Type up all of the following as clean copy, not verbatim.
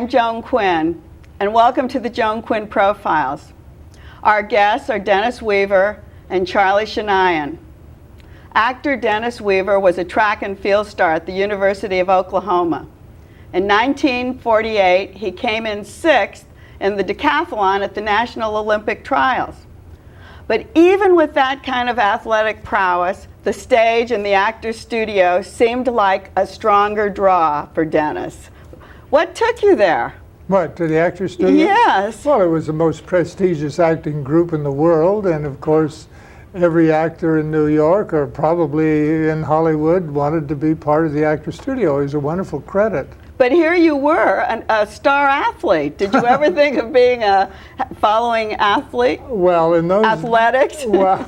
I'm Joan Quinn, and welcome to the Joan Quinn Profiles. Our guests are Dennis Weaver and Charlie Shanian. Actor Dennis Weaver was a track and field star at the University of Oklahoma. In 1948, he came in 6th in the decathlon at the National Olympic Trials. But even with that kind of athletic prowess, the stage and the actor's studio seemed like a stronger draw for Dennis. What took you there? What, to the actor's studio? Yes. Well, it was the most prestigious acting group in the world, and of course, every actor in New York, or probably in Hollywood, wanted to be part of the actor's studio. It was a wonderful credit. But here you were, a star athlete. Did you ever think of being a following athlete? Well, in those athletics. Well,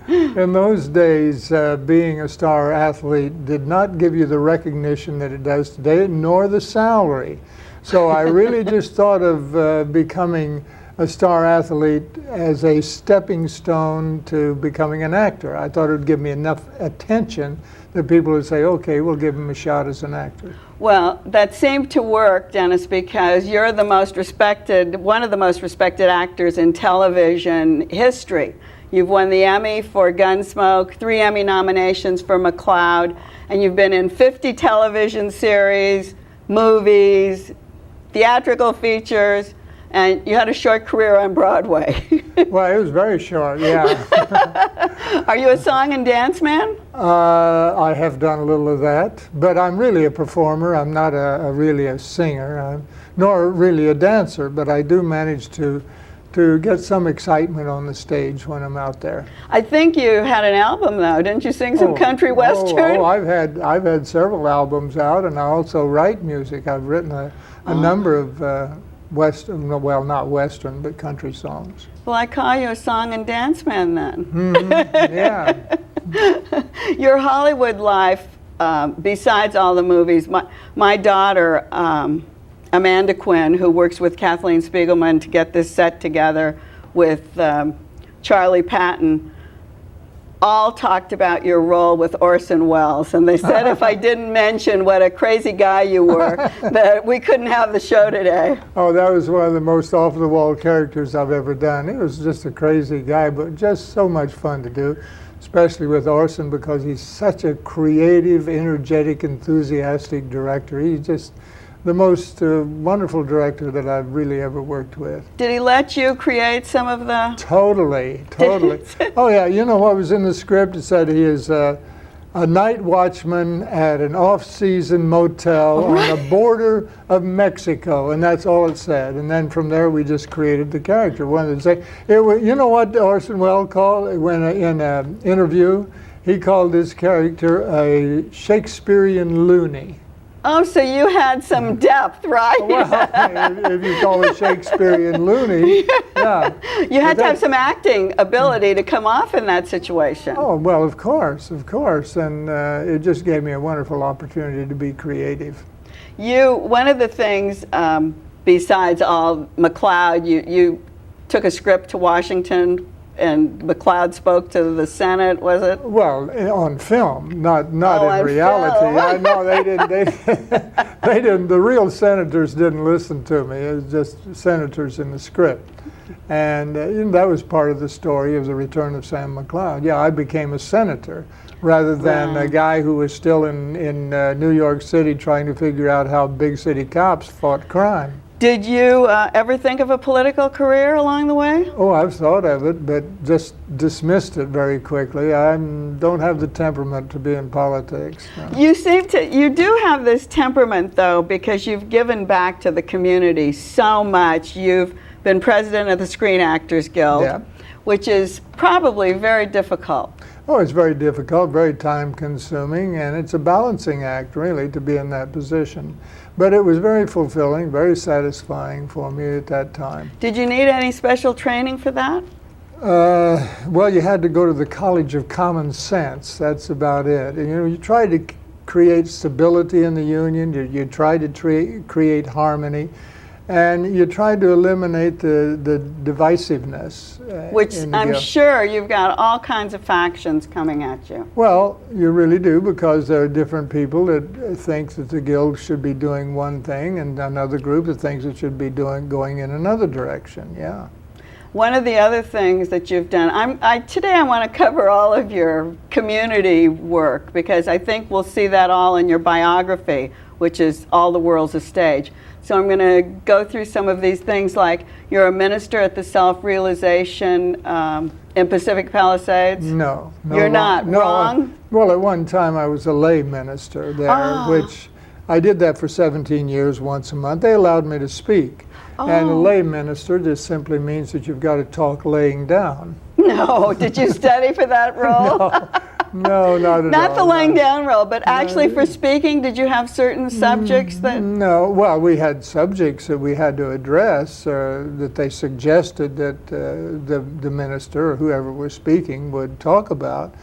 in those days, being a star athlete did not give you the recognition that it does today, nor the salary. So I really just thought of becoming a star athlete as a stepping stone to becoming an actor. I thought it would give me enough attention that people would say, okay, we'll give him a shot as an actor. Well, that seemed to work, Dennis, because you're the most respected, one of the most respected actors in television history. You've won the Emmy for Gunsmoke, 3 Emmy nominations for McCloud, and you've been in 50 television series, movies, theatrical features, and you had a short career on Broadway. Well, it was very short, yeah. Are you a song and dance man? I have done a little of that, but I'm really a performer. I'm not really a singer, nor really a dancer, but I do manage to get some excitement on the stage when I'm out there. I think you had an album, though. Didn't you sing some country western? I've had several albums out, and I also write music. I've written a number of Western, well, not Western, but country songs. Well, I call you a song and dance man then. Mm-hmm. Yeah. Your Hollywood life, besides all the movies, my daughter, Amanda Quinn, who works with Kathleen Spiegelman to get this set together with Charlie Patton, all talked about your role with Orson Welles, and they said if I didn't mention what a crazy guy you were, that we couldn't have the show today. Oh, that was one of the most off-the-wall characters I've ever done. He was just a crazy guy, but just so much fun to do, especially with Orson, because he's such a creative, energetic, enthusiastic director. He's just the most wonderful director that I've really ever worked with. Did he let you create some of the... Totally. Oh yeah, you know what was in the script? It said he is a night watchman at an off-season motel on the border of Mexico, and that's all it said. And then from there we just created the character. You know what Orson Welles called, when in an interview, he called this character a Shakespearean loony. Oh, so you had some depth, right? Well, if you call it Shakespearean loony, yeah. You had to have some acting ability to come off in that situation. Oh, well, of course. And it just gave me a wonderful opportunity to be creative. One of the things, besides all McCloud, you took a script to Washington, and McCloud spoke to the Senate, was it? Well, on film, not in reality. I know they didn't. They didn't. The real senators didn't listen to me. It was just senators in the script, and that was part of the story of the return of Sam McCloud. Yeah, I became a senator rather than a guy who was still in New York City trying to figure out how big city cops fought crime. Did you ever think of a political career along the way? Oh, I've thought of it, but just dismissed it very quickly. I don't have the temperament to be in politics. No. You do have this temperament, though, because you've given back to the community so much. You've been president of the Screen Actors Guild, which is probably very difficult. Oh, it's very difficult, very time-consuming, and it's a balancing act, really, to be in that position. But it was very fulfilling, very satisfying for me at that time. Did you need any special training for that? Well, you had to go to the College of Common Sense. That's about it. And, you try to create stability in the union. You try to create harmony. and you try to eliminate the divisiveness. Which I'm sure you've got all kinds of factions coming at you. Well, you really do, because there are different people that think that the Guild should be doing one thing, and another group that thinks it should be going in another direction, yeah. One of the other things that you've done, today I want to cover all of your community work, because I think we'll see that all in your biography, which is All the World's a Stage. So I'm going to go through some of these things, like you're a minister at the Self-Realization in Pacific Palisades. No. You're not. No, Wrong? Well, at one time I was a lay minister there, which I did that for 17 years once a month. They allowed me to speak. And a lay minister just simply means that you've got to talk laying down. No. Did you study for that role? No, not at all. Not the laying down role, but actually for speaking, did you have certain subjects that? No, well, we had subjects that we had to address, that they suggested that the minister or whoever was speaking would talk about.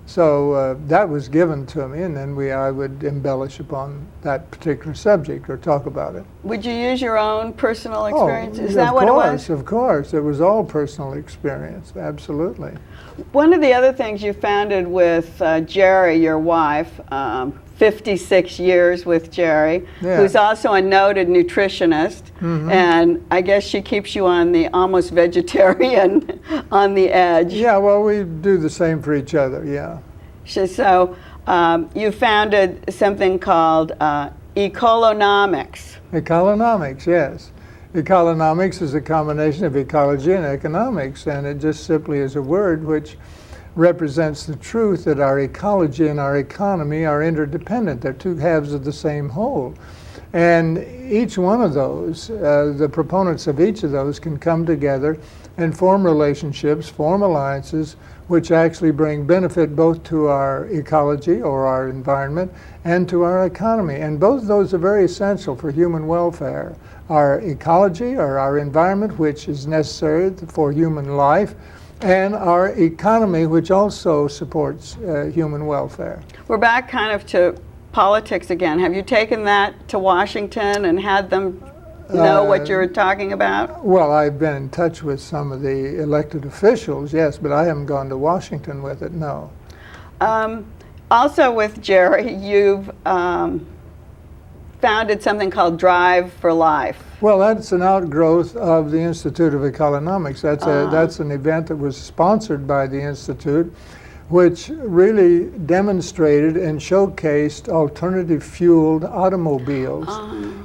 So that was given to me, and then I would embellish upon that particular subject or talk about it. Would you use your own personal experience? Is Of that what it was? Of course. It was all personal experience, absolutely. One of the other things you founded with Jerry, your wife, 56 years with Jerry, who's also a noted nutritionist, and I guess she keeps you on the almost vegetarian on the edge. Yeah, well, we do the same for each other, yeah. So you founded something called Ecolonomics. Ecolonomics, yes. Ecolonomics is a combination of ecology and economics, and it just simply is a word which represents the truth that our ecology and our economy are interdependent. They're two halves of the same whole. And each one of those, the proponents of each of those can come together and form relationships, form alliances, which actually bring benefit both to our ecology or our environment and to our economy. And both of those are very essential for human welfare. Our ecology, or our environment, which is necessary for human life, and our economy, which also supports human welfare. We're back kind of to politics again. Have you taken that to Washington and had them know what you're talking about? Well, I've been in touch with some of the elected officials, yes, but I haven't gone to Washington with it, no. Also with Jerry, you've founded something called Drive for Life. Well, that's an outgrowth of the Institute of Economics. That's an event that was sponsored by the Institute, which really demonstrated and showcased alternative fueled automobiles.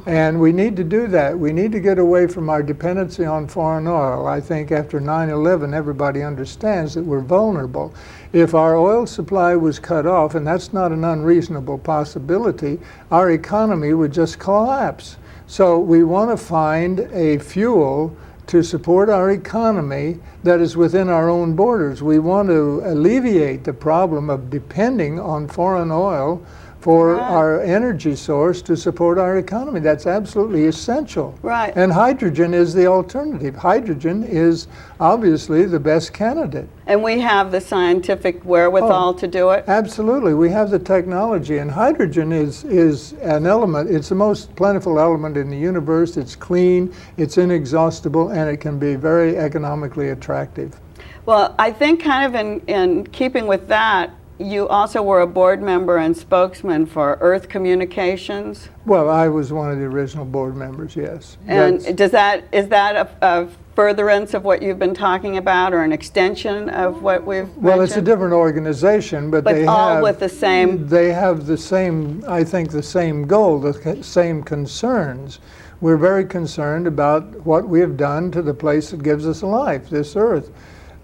And we need to do that. We need to get away from our dependency on foreign oil. I think after 9/11, everybody understands that we're vulnerable. If our oil supply was cut off, and that's not an unreasonable possibility, our economy would just collapse. So we want to find a fuel to support our economy that is within our own borders. We want to alleviate the problem of depending on foreign oil for our energy source to support our economy. That's absolutely essential. Right. And hydrogen is the alternative. Hydrogen is obviously the best candidate. And we have the scientific wherewithal to do it? Absolutely. We have the technology, and hydrogen is an element. It's the most plentiful element in the universe. It's clean, it's inexhaustible, and it can be very economically attractive. Well, I think kind of in keeping with that, you also were a board member and spokesman for Earth Communications. Well, I was one of the original board members, yes. And is that a furtherance of what you've been talking about, or an extension of what we've mentioned? Well, it's a different organization, but they all have with the same. They have the same, I think, the same goal, the same concerns. We're very concerned about what we have done to the place that gives us life, this Earth.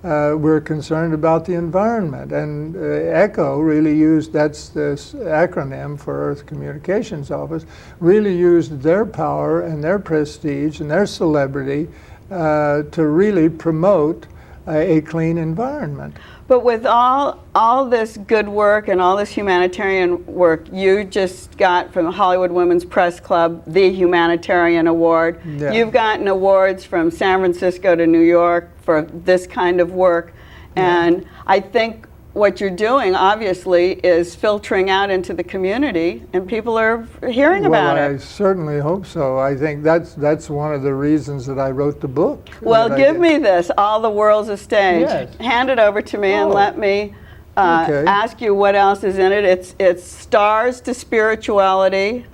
We're concerned about the environment, and ECHO really used, that's this acronym for Earth Communications Office, really used their power and their prestige and their celebrity to really promote a clean environment. But with all this good work and all this humanitarian work, you just got from the Hollywood Women's Press Club the Humanitarian Award. Yeah. You've gotten awards from San Francisco to New York for this kind of work. And I think what you're doing, obviously, is filtering out into the community, and people are hearing about Well, I it. certainly hope so. I think that's one of the reasons that I wrote the book. Well, that I give did. me this, All the World's a Stage. Yes. Hand it over to me and Oh. let me Okay. ask you what else is in it. It's Stars to Spirituality.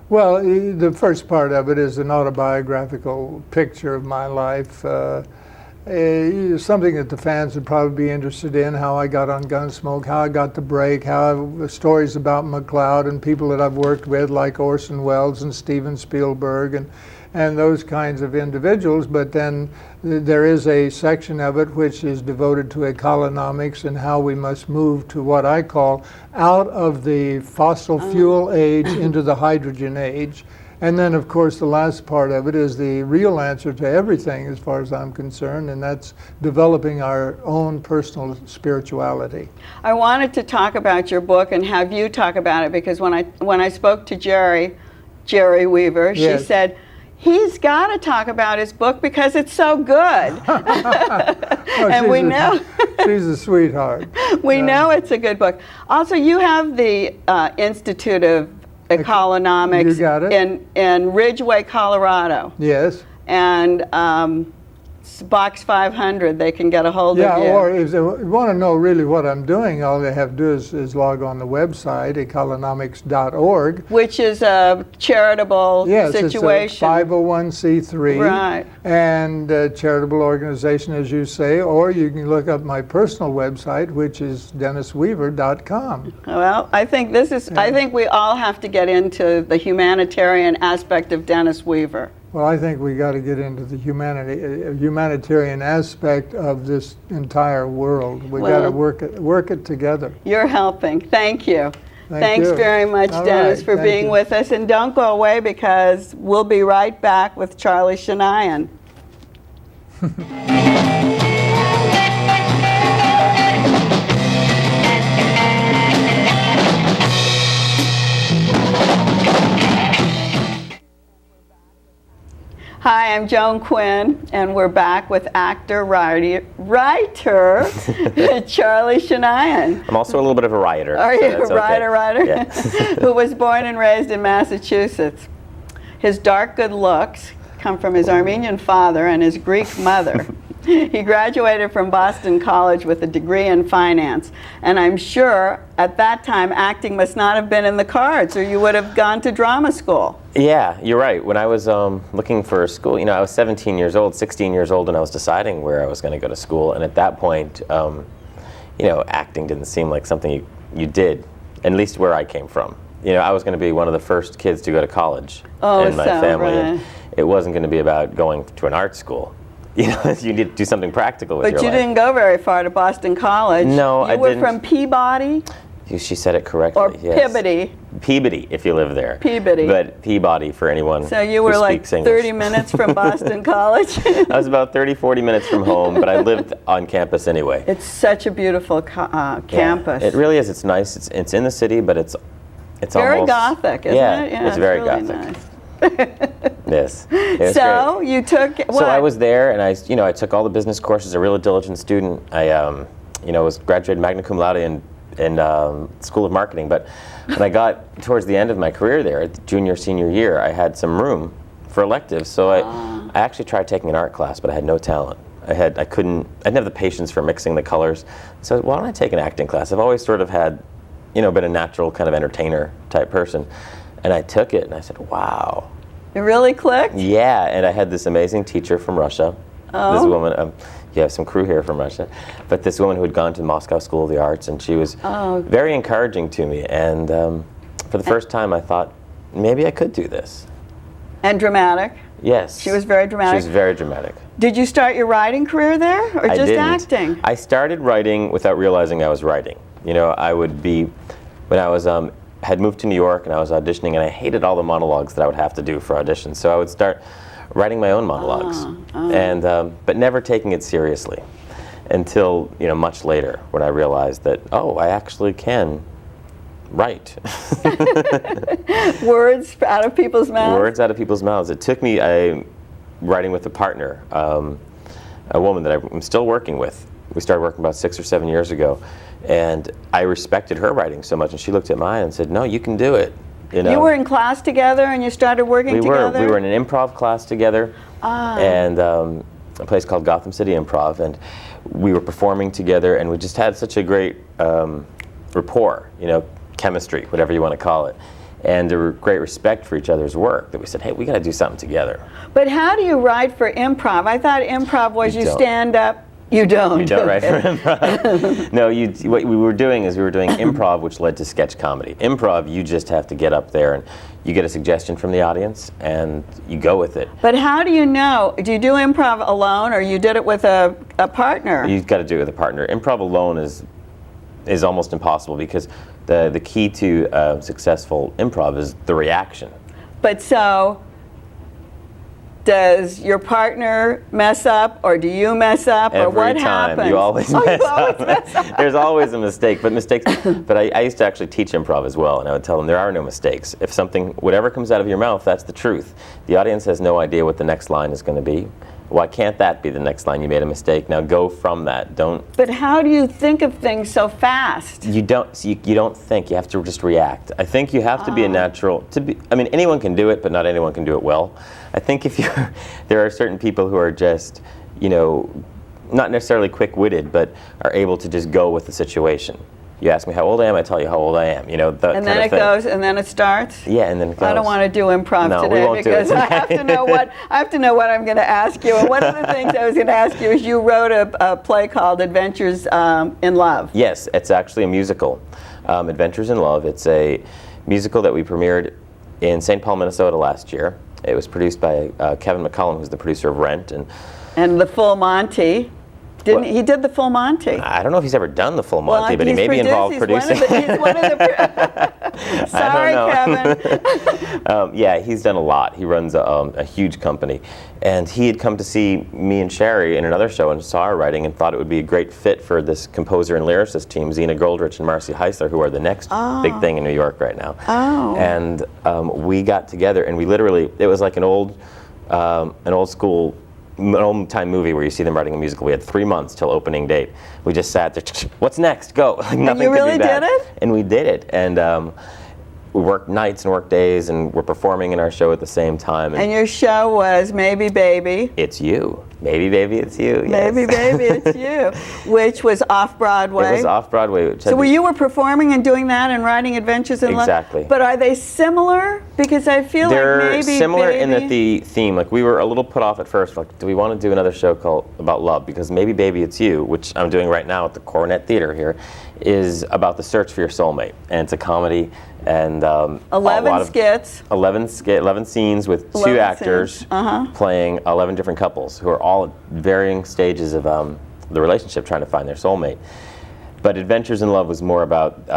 Well, the first part of it is an autobiographical picture of my life. Something that the fans would probably be interested in, how I got on Gunsmoke, how I got the break, stories about McLeod and people that I've worked with like Orson Welles and Steven Spielberg and those kinds of individuals. But then there is a section of it which is devoted to ecolonomics and how we must move to what I call out of the fossil fuel age into the hydrogen age. And then, of course, the last part of it is the real answer to everything as far as I'm concerned, and that's developing our own personal spirituality. I wanted to talk about your book and have you talk about it, because when I spoke to Jerry Weaver, she Yes. said, he's got to talk about his book because it's so good. And we know She's a sweetheart. we know it's a good book. Also, you have the Institute of Ecolonomics You got it. in Ridgeway, Colorado, Yes. and Box 500. They can get a hold Yeah, of you. or if they want to know really what I'm doing, all they have to do is log on the website, ecolonomics.org. Which is a charitable Yes, situation. it's a 501c3 Right. and a charitable organization, as you say, or you can look up my personal website, which is dennisweaver.com. Well, I think I think we all have to get into the humanitarian aspect of Dennis Weaver. Well, I think we got to get into the humanitarian aspect of this entire world. We got to work it together. You're helping. Thank you. Thank Thanks you. very much, All Dennis, right, for thank being you. with us. And don't go away, because we'll be right back with Charlie Shanian. Hi, I'm Joan Quinn, and we're back with actor, writer Charlie Shanian. I'm also a little bit of a writer. Are so you that's a okay. writer? Yeah. Who was born and raised in Massachusetts. His dark good looks come from his Armenian father and his Greek mother. He graduated from Boston College with a degree in finance, and I'm sure at that time acting must not have been in the cards, or you would have gone to drama school. Yeah, you're right. When I was looking for school, I was 17 years old, 16 years old, and I was deciding where I was going to go to school. And at that point, acting didn't seem like something you did, at least where I came from. I was going to be one of the first kids to go to college in my family. Right. And it wasn't going to be about going to an art school. You need to do something practical with your But you life. didn't go very far to Boston College. No, I You were didn't. from Peabody She said it correctly. or yes. Peabody. Peabody, if you live there. Peabody. But Peabody for anyone So you who were like speaks English. 30 minutes from Boston College. I was about 30, 40 minutes from home, but I lived on campus anyway. It's such a beautiful campus. Yeah, it really is. It's nice. It's in the city, but it's very almost gothic, isn't it? Yeah, it's very really gothic. nice. Yes. It was So great. you took what? So I was there, and I took all the business courses. A real diligent student. I was graduated magna cum laude in School of Marketing. But when I got towards the end of my career there, junior senior year, I had some room for electives. So I actually tried taking an art class, but I had no talent. I didn't have the patience for mixing the colors. So why don't I take an acting class? I've always sort of had, been a natural kind of entertainer type person. And I took it, and I said, wow. It really clicked? Yeah, and I had this amazing teacher from Russia. Oh. This woman, you have some crew here from Russia, but this woman who had gone to Moscow School of the Arts, and she was very encouraging to me. And for the first time, I thought, maybe I could do this. And dramatic? Yes. She was very dramatic? She was very dramatic. Did you start your writing career there, or I just didn't. acting? I started writing without realizing I was writing. I would be, when I was had moved to New York and I was auditioning, and I hated all the monologues that I would have to do for auditions. So I would start writing my own monologues, and but never taking it seriously until much later when I realized that I actually can write. Words out of people's mouths? Words out of people's mouths. It took me writing with a partner, a woman that I'm still working with. We started working about 6 or 7 years ago, And I respected her writing so much, and she looked at mine and said, "No, you can do it." You know? You were in class together and you started working together? We were in an improv class together, and a place called Gotham City Improv, and we were performing together, and we just had such a great rapport, you know, chemistry, whatever you want to call it, and a great respect for each other's work that we said, hey, we got to do something together. But how do you write for improv? I thought improv was you stand up. You don't. You don't write for improv. No, what we were doing is we were doing improv, which led to sketch comedy. Improv, you just have to get up there and you get a suggestion from the audience and you go with it. But how do you know? Do you do improv alone, or you did it with a partner? You've got to do it with a partner. Improv alone is almost impossible, because the key to successful improv is the reaction. But so, does your partner mess up, or do you mess up, or what happens? Every time. You always mess up. There's always a mistake, but mistakes. But I used to actually teach improv as well, and I would tell them there are no mistakes. If whatever comes out of your mouth, that's the truth. The audience has no idea what the next line is going to be. Why can't that be the next line? You made a mistake. Now go from that. Don't. But how do you think of things so fast? You don't. You don't think. You have to just react. I think you have to be a natural. I mean, anyone can do it, but not anyone can do it well. I think there are certain people who are just, you know, not necessarily quick-witted, but are able to just go with the situation. You ask me how old I am, I tell you how old I am. You know, that and then it goes, and then it starts. Yeah, and then it goes. I don't want to do improv today because I have to know what I'm going to ask you. And one of the things I was going to ask you is you wrote a play called Adventures in Love. Yes, it's actually a musical, Adventures in Love. It's a musical that we premiered in St. Paul, Minnesota last year. It was produced by Kevin McCullum, who's the producer of Rent, and the Full Monty. He did the Full Monty. I don't know if he's ever done the Full Monty, but he may be involved producing. He's one of the Sorry, Kevin. Yeah, he's done a lot. He runs a huge company. And he had come to see me and Sherry in another show and saw our writing and thought it would be a great fit for this composer and lyricist team, Zena Goldrich and Marcy Heisler, who are the next big thing in New York right now. Oh. And we got together, and we literally, it was like an old school, an old-time movie where you see them writing a musical. We had 3 months till opening date. We just sat there, what's next? Go. Like, nothing and you really could be bad. did it? And we did it. And we worked nights and worked days, and we're performing in our show at the same time. And your show was Maybe Baby. It's You. Maybe Baby, It's You. Yes. Maybe Baby, It's You, which was off-Broadway. It was off-Broadway. So you were performing and doing that and writing Adventures in Love? Exactly. But are they similar? Because I feel They're like Maybe similar Baby... in that the theme, like we were a little put off at first, like, do we want to do another show about love? Because Maybe Baby, It's You, which I'm doing right now at the Coronet Theater here, is about the search for your soulmate. And it's a comedy, and 11 skits. 11 scenes with 2 actors playing 11 different couples who are all at varying stages of the relationship, trying to find their soulmate. But Adventures in Love was more about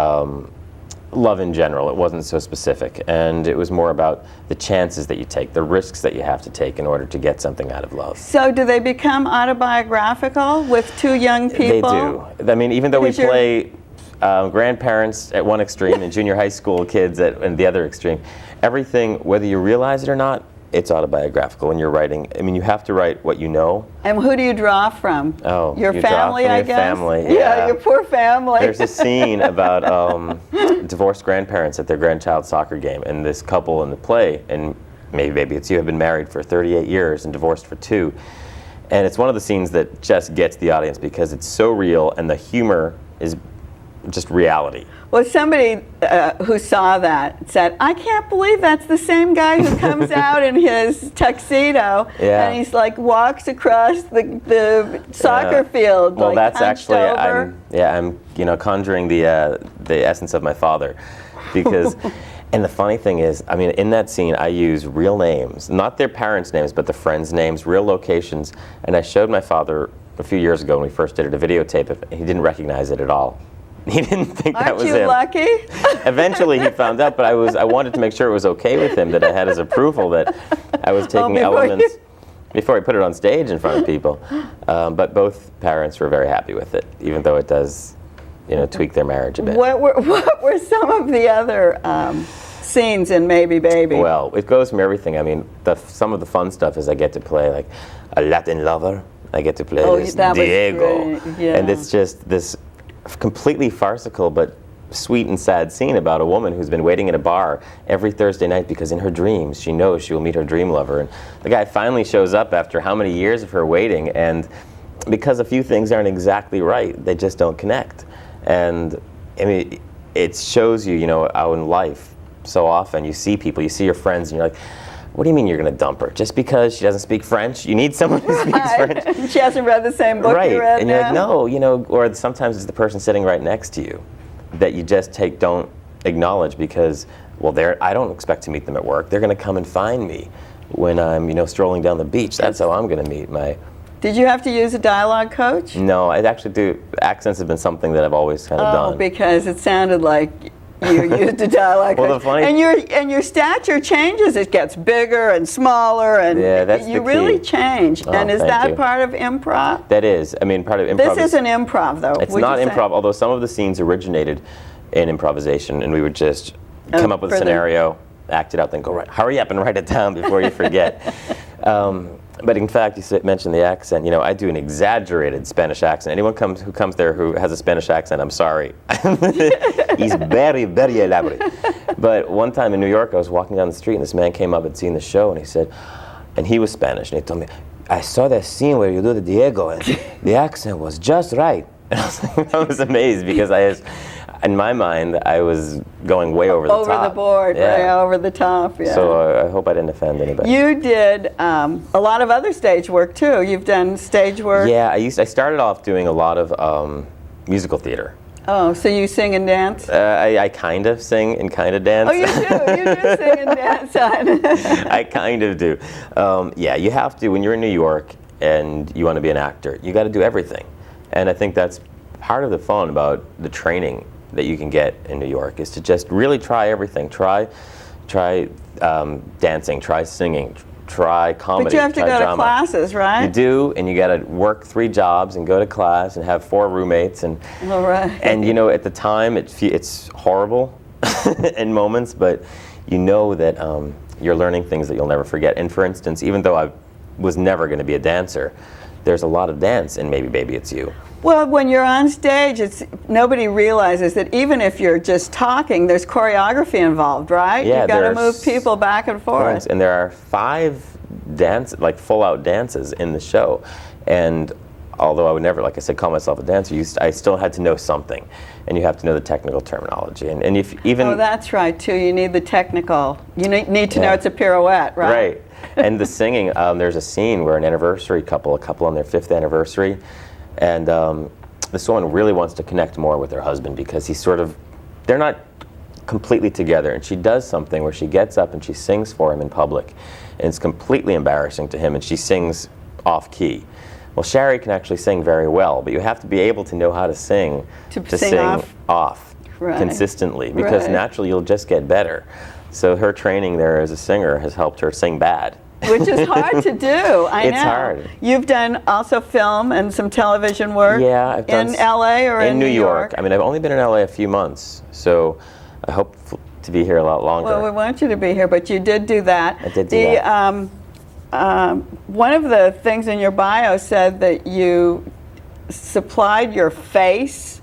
love in general. It wasn't so specific, and it was more about the chances that you take, the risks that you have to take in order to get something out of love. So do they become autobiographical with 2 young people? They do. I mean, even though we play grandparents at one extreme and junior high school kids at the other extreme, everything, whether you realize it or not, it's autobiographical when you're writing. I mean, you have to write what you know. And who do you draw from? Oh, your you family, draw from I your guess? Family, yeah, your poor family. There's a scene about divorced grandparents at their grandchild's soccer game, and this couple in the play, and Maybe Baby It's You, have been married for 38 years and divorced for 2. And it's one of the scenes that just gets the audience because it's so real, and the humor is just reality. Well, somebody who saw that said, I can't believe that's the same guy who comes out in his tuxedo and he's like walks across the soccer field. Well, like, that's actually over. I'm conjuring the essence of my father, because and the funny thing is, I mean, in that scene I use real names, not their parents' names, but the friends' names, real locations, and I showed my father a few years ago when we first did it, a videotape of it, and he didn't recognize it at all. He didn't think that was him. Aren't you lucky? Eventually he found out, but I wanted to make sure it was okay with him, that I had his approval, that I was taking elements before I put it on stage in front of people. But both parents were very happy with it, even though it does, tweak their marriage a bit. What were some of the other scenes in Maybe Baby? Well, it goes from everything. I mean, some of the fun stuff is I get to play like a Latin lover. I get to play this Diego, and it's just this completely farcical but sweet and sad scene about a woman who's been waiting at a bar every Thursday night because in her dreams she knows she will meet her dream lover, and the guy finally shows up after how many years of her waiting, and because a few things aren't exactly right, they just don't connect. And I mean, it shows you, how in life so often you see people, you see your friends, and you're like, what do you mean you're going to dump her? Just because she doesn't speak French? You need someone who speaks French. She hasn't read the same book right. you read. And you're like, no, or sometimes it's the person sitting right next to you that you just don't acknowledge because, well, I don't expect to meet them at work. They're going to come and find me when I'm, strolling down the beach. That's how I'm going to meet my... Did you have to use a dialogue coach? No, I actually do. Accents have been something that I've always kind of done. Oh, because it sounded like you used a dialogue Well, coach. the funny- And your stature changes. It gets bigger and smaller, and Yeah, that's you the really key. change. Oh, And is thank that you. part of improv? That is. I mean, part of improv This is... isn't improv, though. It's would not you say? improv, although some of the scenes originated in improvisation, and we would just come up with a for the- scenario, act it out, then go, hurry up and write it down before you forget. But in fact, you mentioned the accent. I do an exaggerated Spanish accent. Anyone who comes there who has a Spanish accent, I'm sorry. He's very, very elaborate. But one time in New York, I was walking down the street, and this man came up and seen the show, and he said, and he was Spanish, and he told me, I saw that scene where you do the Diego, and the accent was just right. And I was amazed because in my mind, I was going way over the top. Over the board, Yeah. way over the top, yeah. So I hope I didn't offend anybody. You did a lot of other stage work, too. You've done stage work. Yeah, I started off doing a lot of musical theater. Oh, so you sing and dance? I kind of sing and kind of dance. Oh, you do? You do sing and dance on. I kind of do. Yeah, you have to, when you're in New York and you want to be an actor, you got to do everything. And I think that's part of the fun about the training that you can get in New York is to just really try everything. Try dancing, try singing, try comedy, But you have to try go drama. to classes, right? You do, and you got to work 3 jobs and go to class and have 4 roommates. And All right. and at the time it's horrible in moments, but you know that you're learning things that you'll never forget. And for instance, even though I was never going to be a dancer, there's a lot of dance in Maybe Baby It's You. Well, when you're on stage, nobody realizes that even if you're just talking, there's choreography involved, right? Yeah, You've got to there's move people back and forth. And there are 5 full-out dances in the show. And although I would never, like I said, call myself a dancer, I still had to know something. And you have to know the technical terminology. And if even... Oh, that's right, too. You need the technical. You need to know Yeah. it's a pirouette, right? Right. And the singing, there's a scene where a couple on their 5th anniversary, and this woman really wants to connect more with her husband because they're not completely together, and she does something where she gets up and she sings for him in public, and it's completely embarrassing to him, and she sings off key. Well, Sherry can actually sing very well, but you have to be able to know how to sing To sing off Right. consistently, because Right. naturally you'll just get better. So her training there as a singer has helped her sing bad. Which is hard to do. I know. It's hard. You've done also film and some television work. Yeah, I've done in LA or in New York. I mean, I've only been in LA a few months, so I hope to be here a lot longer. Well, we want you to be here, but you did do that. I did do that. One of the things in your bio said that you supplied your face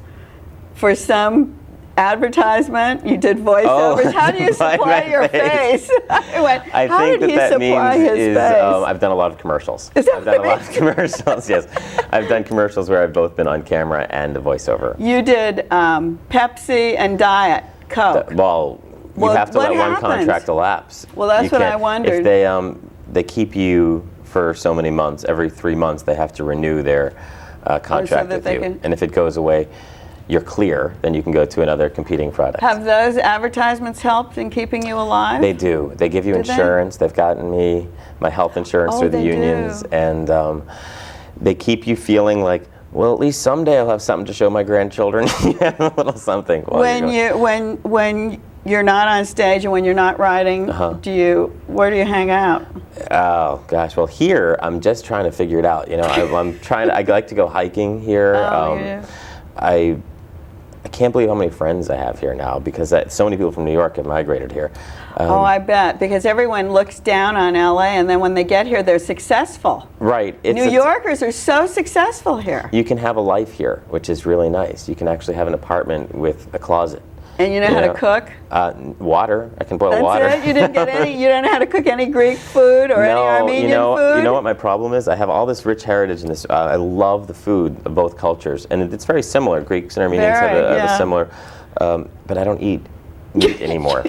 for some advertisement. You did voiceovers. Oh, How do you supply supply my your face. face? I went, I how think did he that supply means his is face? I've done a lot of commercials. Is that I've done a what lot it of commercials. Yes, I've done commercials where I've both been on camera and a voiceover. You did Pepsi and Diet Coke. Well, you Well, have to what let one happens? contract elapse. Well, that's You what I can't- wondered. If they keep you for so many months, every 3 months they have to renew their contract that with they you. can- And if it goes away, you're clear, then you can go to another competing product. Have those advertisements helped in keeping you alive? They do. They give you Do they? insurance. They've gotten me my health insurance Oh, through the they unions, do. and they keep you feeling like, well, at least someday I'll have something to show my grandchildren. You have a little something. while you're going. When you're not on stage and when you're not writing, where do you hang out? Oh gosh. Well, here I'm just trying to figure it out. I'm trying to. I like to go hiking here. Oh, yeah. I can't believe how many friends I have here now because so many people from New York have migrated here. Oh, I bet, because everyone looks down on LA, and then when they get here, they're successful. Right. New Yorkers are so successful here. You can have a life here, which is really nice. You can actually have an apartment with a closet. And you know how to cook? Water. I can boil That's water. it? You didn't get any? You don't know how to cook any Greek food or any Armenian food? You know what my problem is? I have all this rich heritage in this. I love the food of both cultures, and it's very similar. Greeks and Armenians have a similar, but I don't eat meat anymore.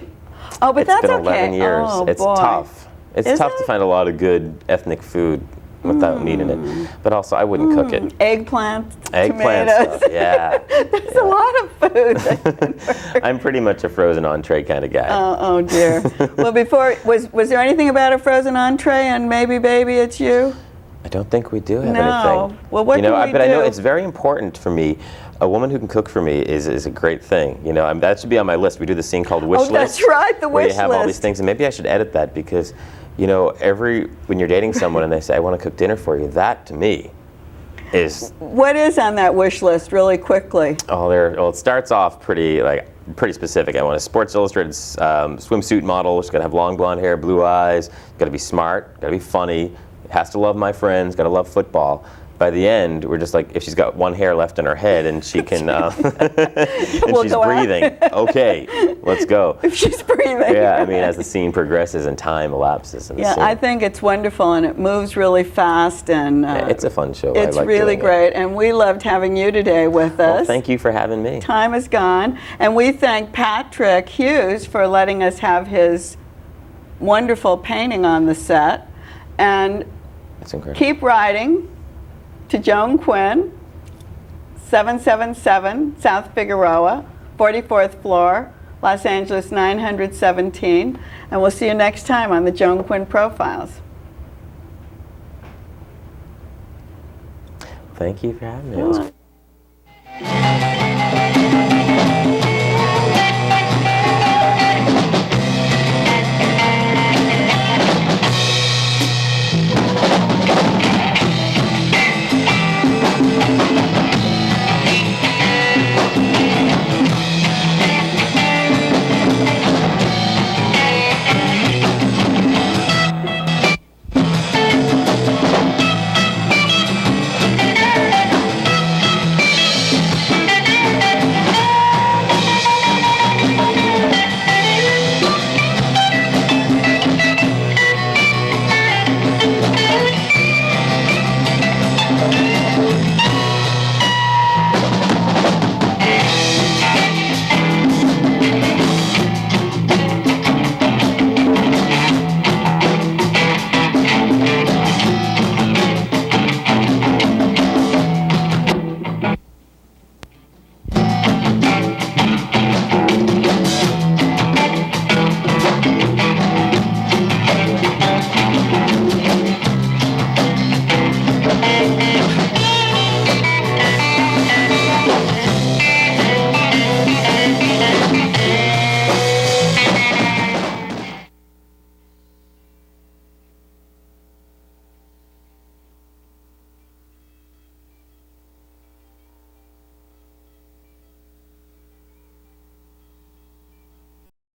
Oh, but that's okay. It's been 11 years. Oh, it's boy. tough. It's tough to find a lot of good ethnic food without meat in it. But also, I wouldn't cook it. Eggplant, Eggplant stuff, yeah. There's a lot of food that can work. I'm pretty much a frozen entree kind of guy. Oh dear. Well, before, was there anything about a frozen entree and Maybe Baby It's You? I don't think we do have anything. Well, what can we do? But I know it's very important for me. A woman who can cook for me is a great thing. You know, that should be on my list. We do this thing called wish list. Oh, that's right, the wish list. Where you have all these things, and maybe I should edit that because, you know, when you're dating someone and they say, I want to cook dinner for you, that to me is... What is on that wish list, really quickly? Well, it starts off pretty specific. I want a Sports Illustrated swimsuit model. She's got to have long blonde hair, blue eyes, got to be smart, got to be funny, has to love my friends, got to love football. By the end, we're just like, if she's got one hair left in her head and she can, and she's breathing, okay, let's go. If she's breathing. Yeah, I mean, as the scene progresses and time elapses. Yeah, I think it's wonderful, and it moves really fast, and it's a fun show. It's really great, and we loved having you today with us. Well, thank you for having me. Time is gone, and we thank Patrick Hughes for letting us have his wonderful painting on the set, and that's incredible. Keep writing to Joan Quinn, 777 South Figueroa, 44th floor, Los Angeles 917. And we'll see you next time on the Joan Quinn Profiles. Thank you for having me.